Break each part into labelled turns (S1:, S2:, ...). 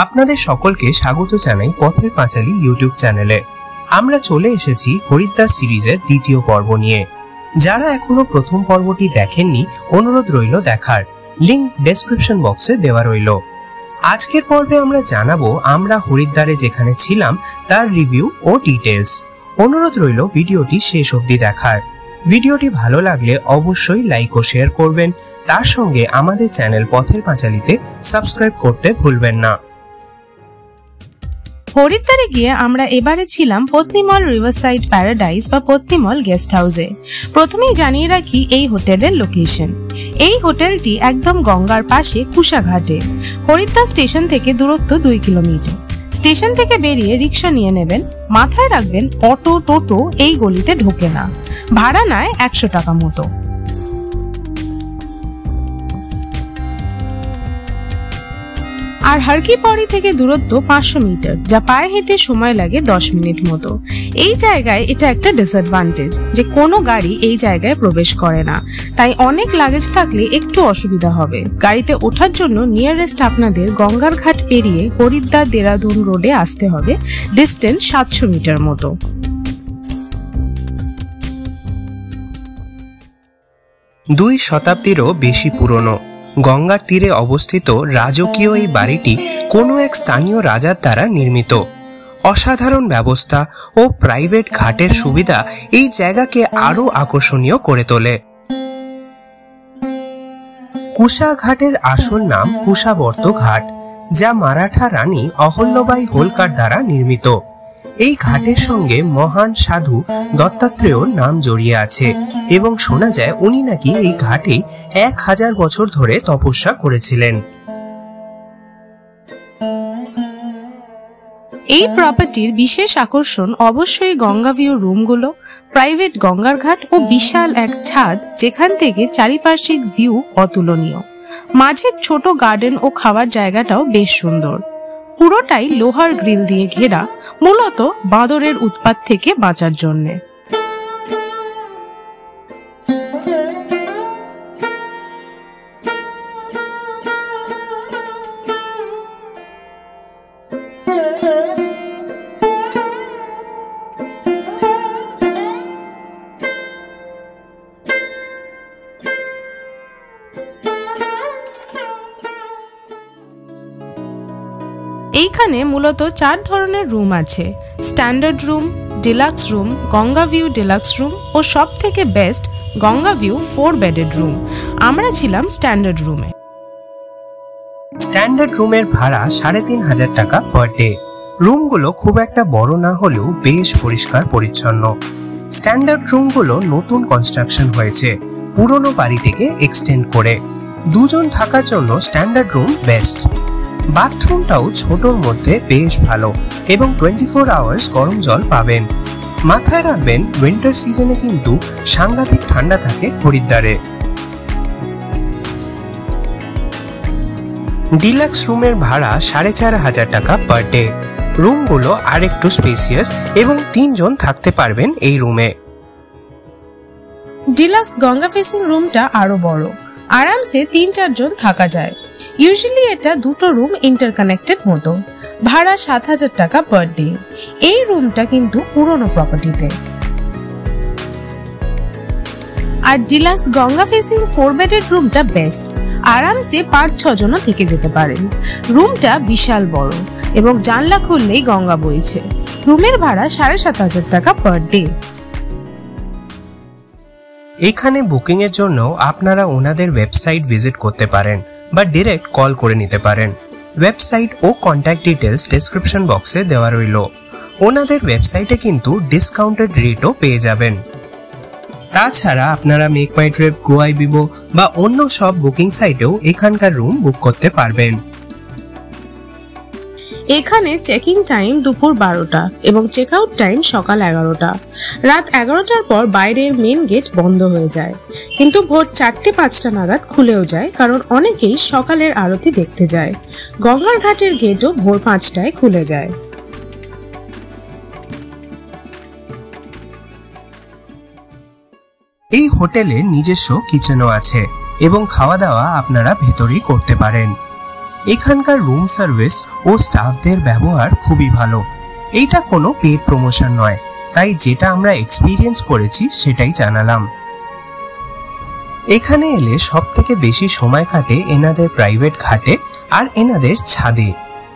S1: আপনাদের সকলকে স্বাগত জানাই পথের পাঁচালী ইউটিউব চ্যানেলে। আমরা চলে এসেছি হরিদ্বার সিরিজের দ্বিতীয় পর্ব নিয়ে। যারা এখনো প্রথম পর্বটি দেখেননি, অনুরোধ রইল দেখার, লিংক ডেসক্রিপশন বক্সে দেওয়া রইল। আজকের পর্বে আমরা জানাবো আমরা হরিদ্বারে যেখানে ছিলাম তার রিভিউ ও ডিটেলস। অনুরোধ রইল ভিডিওটি শেষ অবধি দেখার। ভিডিওটি ভালো লাগলে অবশ্যই লাইক ও শেয়ার করবেন, তার সঙ্গে আমাদের চ্যানেল পথের পাঁচালীতে সাবস্ক্রাইব করতে ভুলবেন না।
S2: হরিদ্বারে গিয়ে আমরা এবারে ছিলাম পত্নীমল রিভারসাইড প্যারাডাইস বা পত্নীমল গেস্ট হাউসে। প্রথমেই জানিয়ে রাখি এই হোটেলের লোকেশন। এই হোটেলটি একদম গঙ্গার পাশে কুশাঘাটে। হরিদ্বার স্টেশন থেকে দূরত্ব 2 কিলোমিটার। স্টেশন থেকে বেরিয়ে রিক্সা নিয়ে নেবেন। মাথায় রাখবেন অটো টোটো এই গলিতে ঢোকে না, ভাড়া নেয় 100 টাকা মতো। আর হারকি পড়ি থেকে দূরত্ব 500 মিটার, যা পায়ে হেঁটে সময় লাগে 10 মিনিট মতো। এই জায়গায় এটা একটা ডিসঅ্যাডভান্টেজ যে কোনো গাড়ি এই জায়গায় প্রবেশ করে না, তাই অনেক লাগেজ থাকলে একটু অসুবিধা হবে। গাড়িতে ওঠার জন্য নিয়ারেস্ট আপনাদের গঙ্গার ঘাট পেরিয়ে হরিদ্বার দেরাদুন রোডে আসতে হবে। ডিস্টেন্স 700 মিটার মতো।
S1: দুই শতাব্দীরও বেশি পুরনো গঙ্গার তীরে অবস্থিত রাজকীয় এই বাড়িটি কোনো এক স্থানীয় রাজার দ্বারা নির্মিত। অসাধারণ ব্যবস্থা ও প্রাইভেট ঘাটের সুবিধা এই জায়গাকে আরো আকর্ষণীয় করে তোলে। কুশা ঘাটের আসল নাম কুশাবর্ত ঘাট, যা মারাঠা রানী অহল্যবাই হোলকার দ্বারা নির্মিত। এই ঘাটের সঙ্গে মহান সাধু দত্তাত্রেয়র নাম জড়িয়ে আছে এবং শোনা যায় উনি নাকি এই ঘাটে 1000 বছর ধরে তপস্যা করেছিলেন।
S2: এই প্রপার্টির বিশেষ আকর্ষণ অবশ্যই গঙ্গা ভিউ রুমগুলো, প্রাইভেট গঙ্গার ঘাট ও বিশাল এক ছাদ যেখান থেকে চারিপার্শ্বিক ভিউ অতুলনীয়। মাঝের ছোট গার্ডেন ও খাওয়ার জায়গাটাও বেশ সুন্দর। পুরোটাই লোহার গ্রিল দিয়ে ঘেরা, মূলত বাঁদরের উৎপাত থেকে বাঁচার জন্য। এইখানে মূলত 4 ধরনের রুম আছে: standard room, deluxe room, Ganga view deluxe room ও সব থেকে best Ganga view 4 bedded room. আমরা ছিলাম স্ট্যান্ডার্ড রুমে।
S1: স্ট্যান্ডার্ড রুমের ভাড়া 3500 টাকা পার ডে। রুমগুলো খুব একটা বড় না হলেও বেশ পরিষ্কার পরিচ্ছন্ন। স্ট্যান্ডার্ড রুমগুলো নতুন কনস্ট্রাকশন হয়েছে, পুরনো বাড়িটিকে এক্সটেন্ড করে। 2 জন থাকার জন্য স্ট্যান্ডার্ড রুম বেস্ট। বাথরুমটাও ছোটর মধ্যে বেশ ভালো এবং 24 আওয়ার্স গরম জল পাবেন। মাথায় রাখবেন উইন্টার সিজনে কিন্তু সাংঘাতিক ঠান্ডা থাকে হরিদ্বারে। ডিলাক্স রুমের ভাড়া 4500 টাকা পার ডে। রুমগুলো আরেকটু স্পেসিয়াস এবং 3 জন থাকতে পারবেন এই রুমে।
S2: ডিলাক্স গঙ্গা ফেসিং রুমটা আরো বড়, আরামসে 3-4 জন থাকা যায়। ইউজুয়ালি এটা 2টো রুম ইন্টারকানেক্টেড মতো। ভাড়া 7000 টাকা পার ডে। এই রুমটা কিন্তু পুরনো প্রপার্টিতে। আর ডিলাক্স গঙ্গা ফেসিং 4 বেডেড রুমটা বেস্ট। আরামসে 5-6 জন থেকে যেতে পারেন। রুমটা বিশাল বড় এবং জানলা খুললেই গঙ্গা বইছে। রুমের ভাড়া 7500 টাকা পার ডে।
S1: এখানে বুকিং এর জন্য আপনারা ওনাদের ওয়েবসাইট ভিজিট করতে পারেন বা ডাইরেক্ট কল করে নিতে পারেন। ওয়েবসাইট ও কন্ট্যাক্ট ডিটেলস ডেসক্রিপশন বক্সে দেওয়া রইল। ওনাদের ওয়েবসাইটে কিন্তু ডিসকাউন্টেড রেটও পেয়ে যাবেন। তাছাড়া আপনারা মেক মাই ট্রিপ, গোয়াইবিবো বা অন্য সব বুকিং সাইটেও এখানকার রুম বুক করতে পারবেন।
S2: এখানে চেকিং টাইম দুপুর 12টা এবং চেক আউট টাইম সকাল 11টা। রাত 11টার পর বাইরের মেন গেট বন্ধ হয়ে যায়, কিন্তু ভোর 4টে-5টা নাগাদ খুলেও যায়, কারণ অনেকেই সকালের আরতি দেখতে যায়। গঙ্গার ঘাটের গেটও ভোর 5টায় খুলে যায়।
S1: এই হোটেলে নিজস্ব কিচেনও আছে এবং খাওয়া দাওয়া আপনারা ভেতরেই করতে পারেন। এখানকার রুম সার্ভিস ও স্টাফদের ব্যবহার খুবই ভালো। এইটা কোনো পেড প্রমোশন নয়, তাই যেটা আমরা এক্সপিরিয়েন্স করেছি সেটাই জানালাম। এখানে এলে সবথেকে বেশি সময় কাটে এনাদের প্রাইভেট ঘাটে আর এনাদের ছাদে।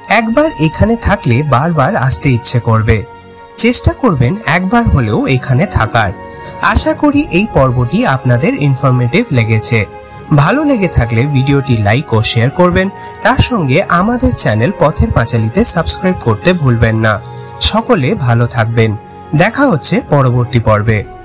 S1: একবার এখানে থাকলে বারবার আসতে ইচ্ছে করবে। চেষ্টা করবেন একবার হলেও এখানে থাকার। আশা করি এই পর্বটি আপনাদের ইনফরমেটিভ লেগেছে। ভালো লেগে থাকলে ভিডিওটি লাইক ও শেয়ার করবেন। তার সঙ্গে আমাদের চ্যানেল পথের পাঁচালীতে সাবস্ক্রাইব করতে ভুলবেন না। সকলে ভালো থাকবেন। দেখা হচ্ছে পরবর্তী পর্বে।